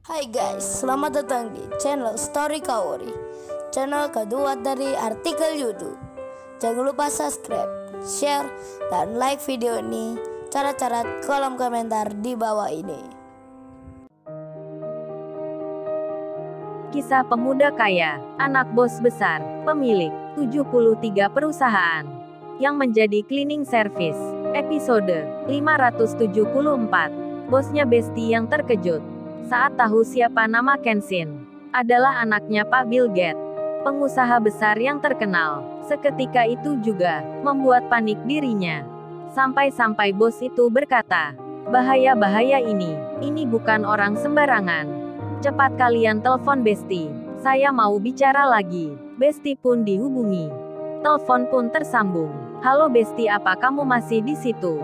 Hai guys, selamat datang di channel Story Kaori, channel kedua dari artikel YouTube. Jangan lupa subscribe, share, dan like video ini. Cara-cara kolom komentar di bawah ini. Kisah pemuda kaya, anak bos besar, pemilik 73 perusahaan, yang menjadi cleaning service. Episode 574. Bosnya Besti yang terkejut saat tahu siapa nama Kenshin adalah anaknya Pak Bill Gates, pengusaha besar yang terkenal. Seketika itu juga membuat panik dirinya. Sampai-sampai bos itu berkata, "Bahaya-bahaya ini bukan orang sembarangan. Cepat kalian telepon Besti. Saya mau bicara lagi." Besti pun dihubungi. Telepon pun tersambung. "Halo Besti, apa kamu masih di situ?"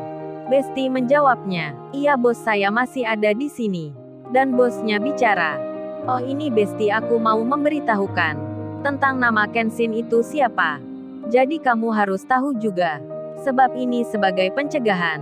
Besti menjawabnya, "Iya bos, saya masih ada di sini." Dan bosnya bicara, "Oh ini Besti, aku mau memberitahukan tentang nama Kenshin itu siapa. Jadi kamu harus tahu juga. Sebab ini sebagai pencegahan,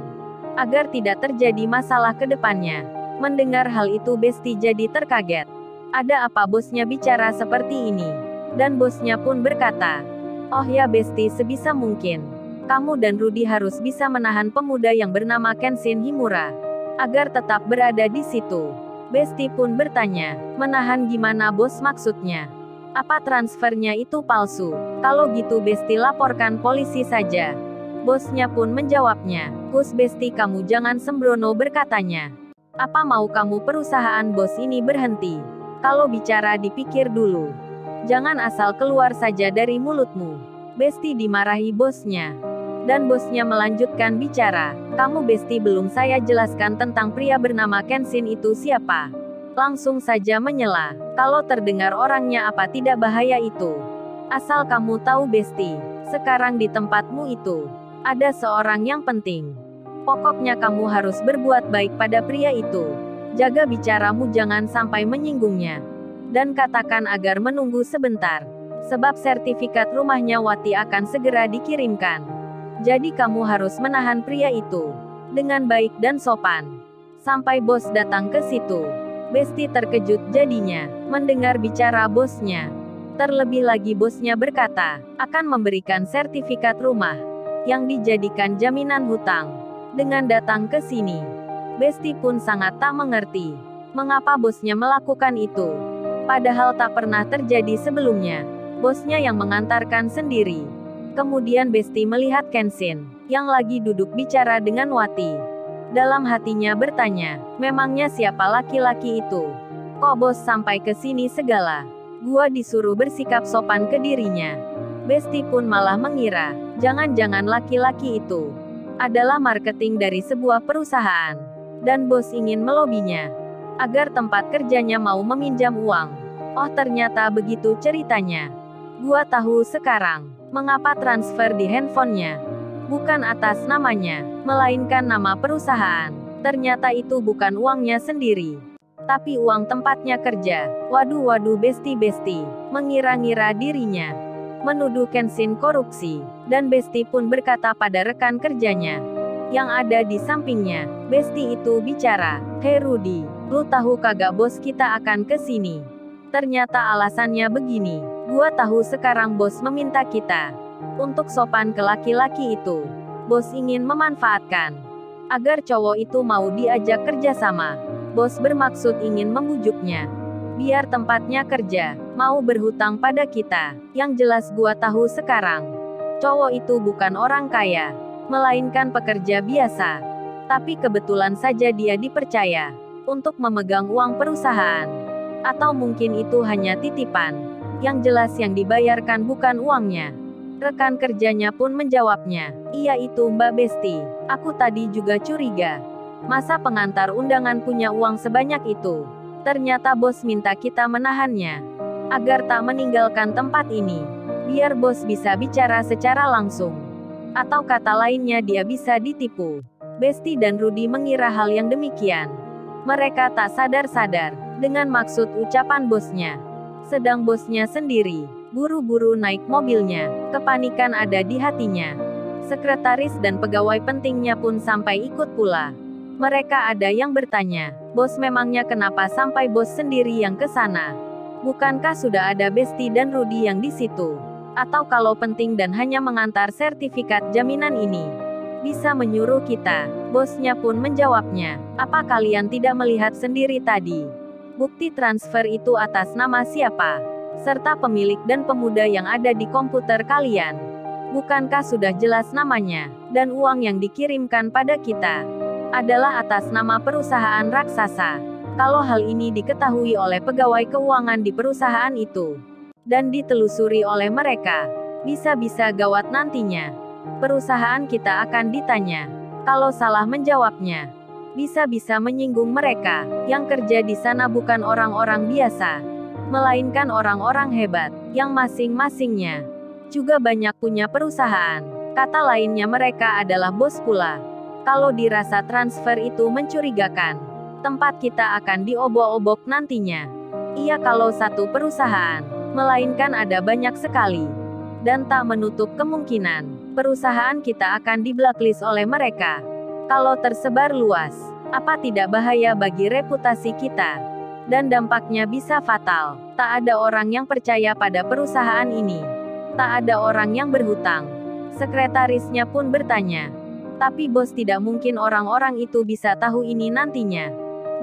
agar tidak terjadi masalah ke depannya." Mendengar hal itu Besti jadi terkaget. Ada apa bosnya bicara seperti ini? Dan bosnya pun berkata, "Oh ya Besti, sebisa mungkin kamu dan Rudy harus bisa menahan pemuda yang bernama Kenshin Himura agar tetap berada di situ." Besti pun bertanya, "Menahan gimana bos maksudnya? Apa transfernya itu palsu? Kalau gitu Besti laporkan polisi saja." Bosnya pun menjawabnya, "Hus Besti, kamu jangan sembrono," berkatanya. "Apa mau kamu perusahaan bos ini berhenti? Kalau bicara dipikir dulu. Jangan asal keluar saja dari mulutmu." Besti dimarahi bosnya. Dan bosnya melanjutkan bicara, "Kamu Besti, belum saya jelaskan tentang pria bernama Kenshin itu siapa. Langsung saja menyela. Kalau terdengar orangnya, apa tidak bahaya itu? Asal kamu tahu Besti, sekarang di tempatmu itu ada seorang yang penting. Pokoknya kamu harus berbuat baik pada pria itu. Jaga bicaramu, jangan sampai menyinggungnya. Dan katakan agar menunggu sebentar. Sebab sertifikat rumahnya Wati akan segera dikirimkan. Jadi kamu harus menahan pria itu dengan baik dan sopan sampai bos datang ke situ." Besti terkejut jadinya mendengar bicara bosnya. Terlebih lagi bosnya berkata, akan memberikan sertifikat rumah yang dijadikan jaminan hutang dengan datang ke sini. Besti pun sangat tak mengerti mengapa bosnya melakukan itu. Padahal tak pernah terjadi sebelumnya. Bosnya yang mengantarkan sendiri. Kemudian Besti melihat Kenshin yang lagi duduk bicara dengan Wati. Dalam hatinya bertanya, memangnya siapa laki-laki itu? Kok bos sampai ke sini segala? Gua disuruh bersikap sopan ke dirinya. Besti pun malah mengira, jangan-jangan laki-laki itu adalah marketing dari sebuah perusahaan. Dan bos ingin melobinya agar tempat kerjanya mau meminjam uang. Oh ternyata begitu ceritanya. Gua tahu sekarang mengapa transfer di handphonenya bukan atas namanya, melainkan nama perusahaan. Ternyata itu bukan uangnya sendiri, tapi uang tempatnya kerja. Waduh Besti mengira-ngira dirinya menuduh Kenshin korupsi. Dan Besti pun berkata pada rekan kerjanya yang ada di sampingnya. Besti itu bicara, "Hei Rudy, lu tahu kagak bos kita akan ke sini? Ternyata alasannya begini. Gua tahu sekarang bos meminta kita untuk sopan ke laki-laki itu. Bos ingin memanfaatkan agar cowok itu mau diajak kerjasama. Bos bermaksud ingin membujuknya biar tempatnya kerja mau berhutang pada kita. Yang jelas gua tahu sekarang cowok itu bukan orang kaya, melainkan pekerja biasa. Tapi kebetulan saja dia dipercaya untuk memegang uang perusahaan. Atau mungkin itu hanya titipan. Yang jelas yang dibayarkan bukan uangnya." Rekan kerjanya pun menjawabnya, "Iya itu Mbak Besti. Aku tadi juga curiga. Masa pengantar undangan punya uang sebanyak itu? Ternyata bos minta kita menahannya agar tak meninggalkan tempat ini. Biar bos bisa bicara secara langsung. Atau kata lainnya dia bisa ditipu." Besti dan Rudy mengira hal yang demikian. Mereka tak sadar-sadar dengan maksud ucapan bosnya. Sedang bosnya sendiri buru-buru naik mobilnya. Kepanikan ada di hatinya. Sekretaris dan pegawai pentingnya pun sampai ikut pula. Mereka ada yang bertanya, bos memangnya kenapa sampai bos sendiri yang ke sana? Bukankah sudah ada Besti dan Rudy yang di situ? Atau kalau penting dan hanya mengantar sertifikat jaminan ini, bisa menyuruh kita? Bosnya pun menjawabnya, apa kalian tidak melihat sendiri tadi? Bukti transfer itu atas nama siapa? Serta pemilik dan pemuda yang ada di komputer kalian. Bukankah sudah jelas namanya, dan uang yang dikirimkan pada kita adalah atas nama perusahaan raksasa? Kalau hal ini diketahui oleh pegawai keuangan di perusahaan itu, dan ditelusuri oleh mereka, bisa-bisa gawat nantinya. Perusahaan kita akan ditanya. Kalau salah menjawabnya, bisa-bisa menyinggung mereka. Yang kerja di sana bukan orang-orang biasa, melainkan orang-orang hebat, yang masing-masingnya juga banyak punya perusahaan. Kata lainnya mereka adalah bos pula. Kalau dirasa transfer itu mencurigakan, tempat kita akan diobok-obok nantinya. Iya kalau satu perusahaan, melainkan ada banyak sekali. Dan tak menutup kemungkinan, perusahaan kita akan di-blacklist oleh mereka. Kalau tersebar luas, apa tidak bahaya bagi reputasi kita? Dan dampaknya bisa fatal. Tak ada orang yang percaya pada perusahaan ini. Tak ada orang yang berhutang. Sekretarisnya pun bertanya. Tapi bos tidak mungkin orang-orang itu bisa tahu ini nantinya.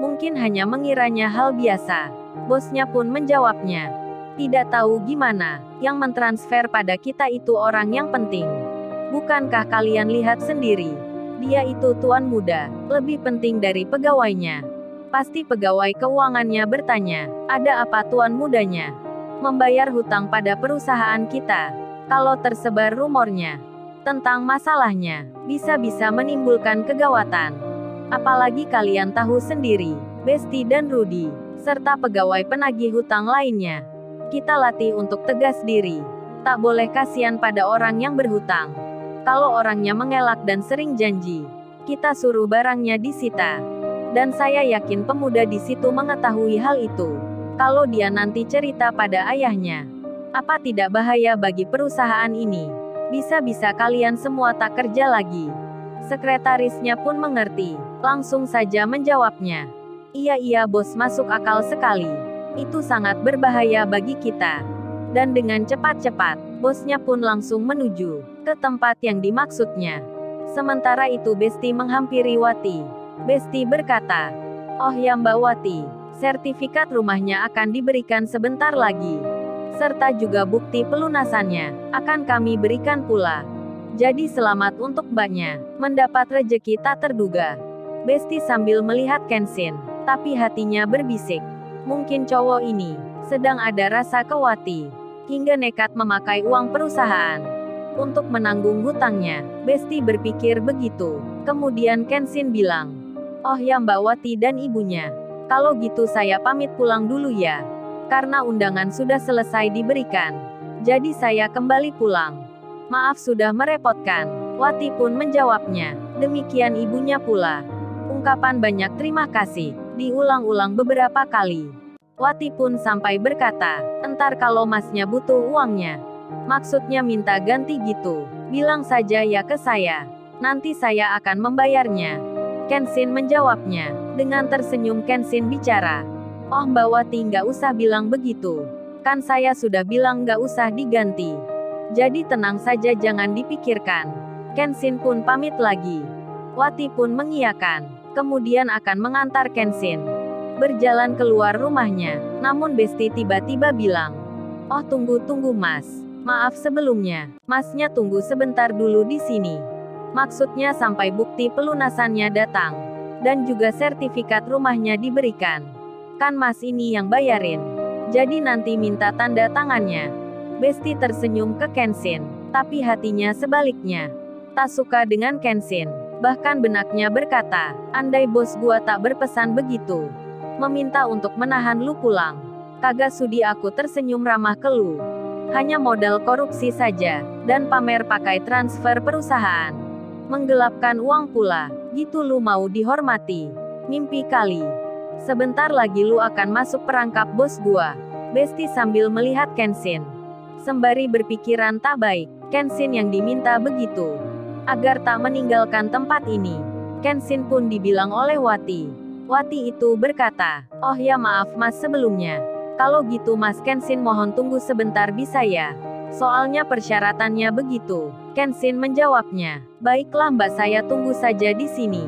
Mungkin hanya mengiranya hal biasa. Bosnya pun menjawabnya. Tidak tahu gimana, yang mentransfer pada kita itu orang yang penting. Bukankah kalian lihat sendiri? Dia itu tuan muda, lebih penting dari pegawainya. Pasti pegawai keuangannya bertanya, ada apa tuan mudanya? Membayar hutang pada perusahaan kita. Kalau tersebar rumornya tentang masalahnya, bisa-bisa menimbulkan kegawatan. Apalagi kalian tahu sendiri, Besti dan Rudy, serta pegawai penagih hutang lainnya. Kita latih untuk tegas diri. Tak boleh kasihan pada orang yang berhutang. Kalau orangnya mengelak dan sering janji, kita suruh barangnya disita. Dan saya yakin pemuda di situ mengetahui hal itu. Kalau dia nanti cerita pada ayahnya, apa tidak bahaya bagi perusahaan ini? Bisa-bisa kalian semua tak kerja lagi. Sekretarisnya pun mengerti, langsung saja menjawabnya. Iya bos, masuk akal sekali. Itu sangat berbahaya bagi kita. Dan dengan cepat-cepat, bosnya pun langsung menuju ke tempat yang dimaksudnya. Sementara itu Besti menghampiri Wati. Besti berkata, oh ya Mbak Wati, sertifikat rumahnya akan diberikan sebentar lagi. Serta juga bukti pelunasannya, akan kami berikan pula. Jadi selamat untuk mbaknya, mendapat rejeki tak terduga. Besti sambil melihat Kenshin, tapi hatinya berbisik. Mungkin cowok ini sedang ada rasa ke Wati, hingga nekat memakai uang perusahaan untuk menanggung hutangnya. Besti berpikir begitu. Kemudian Kenshin bilang, oh ya Mbak Wati dan ibunya, kalau gitu saya pamit pulang dulu ya. Karena undangan sudah selesai diberikan. Jadi saya kembali pulang. Maaf sudah merepotkan. Wati pun menjawabnya. Demikian ibunya pula. Ungkapan banyak terima kasih diulang-ulang beberapa kali. Wati pun sampai berkata, entar kalau masnya butuh uangnya, maksudnya minta ganti gitu, bilang saja ya ke saya. Nanti saya akan membayarnya. Kenshin menjawabnya. Dengan tersenyum Kenshin bicara. Oh Mbak Wati nggak usah bilang begitu. Kan saya sudah bilang nggak usah diganti. Jadi tenang saja jangan dipikirkan. Kenshin pun pamit lagi. Wati pun mengiyakan. Kemudian akan mengantar Kenshin berjalan keluar rumahnya. Namun Besti tiba-tiba bilang, oh tunggu mas. Maaf sebelumnya. Masnya tunggu sebentar dulu di sini. Maksudnya sampai bukti pelunasannya datang. Dan juga sertifikat rumahnya diberikan. Kan mas ini yang bayarin. Jadi nanti minta tanda tangannya. Besti tersenyum ke Kenshin. Tapi hatinya sebaliknya. Tak suka dengan Kenshin. Bahkan benaknya berkata, andai bos gua tak berpesan begitu. Meminta untuk menahan lu pulang. Kagak sudi aku tersenyum ramah ke lu. Hanya modal korupsi saja. Dan pamer pakai transfer perusahaan. Menggelapkan uang pula. Gitu lu mau dihormati. Mimpi kali. Sebentar lagi lu akan masuk perangkap bos gua. Besti sambil melihat Kenshin. Sembari berpikiran tak baik. Kenshin yang diminta begitu. Agar tak meninggalkan tempat ini. Kenshin pun dibilang oleh Wati. Wati itu berkata, "Oh ya maaf mas sebelumnya. Kalau gitu mas Kenshin mohon tunggu sebentar bisa ya? Soalnya persyaratannya begitu." Kenshin menjawabnya, "Baiklah mbak saya tunggu saja di sini."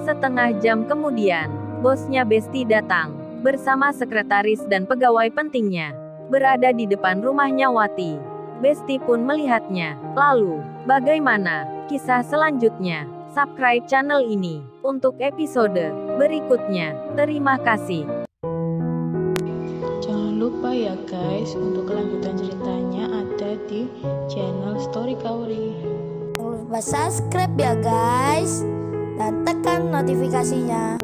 Setengah jam kemudian, bosnya Besti datang, bersama sekretaris dan pegawai pentingnya. Berada di depan rumahnya Wati. Besti pun melihatnya. Lalu, bagaimana kisah selanjutnya? Subscribe channel ini untuk episode berikutnya. Terima kasih. Jangan lupa ya guys, untuk kelanjutan ceritanya ada di channel Story Kaori. Jangan lupa subscribe ya guys, dan tekan notifikasinya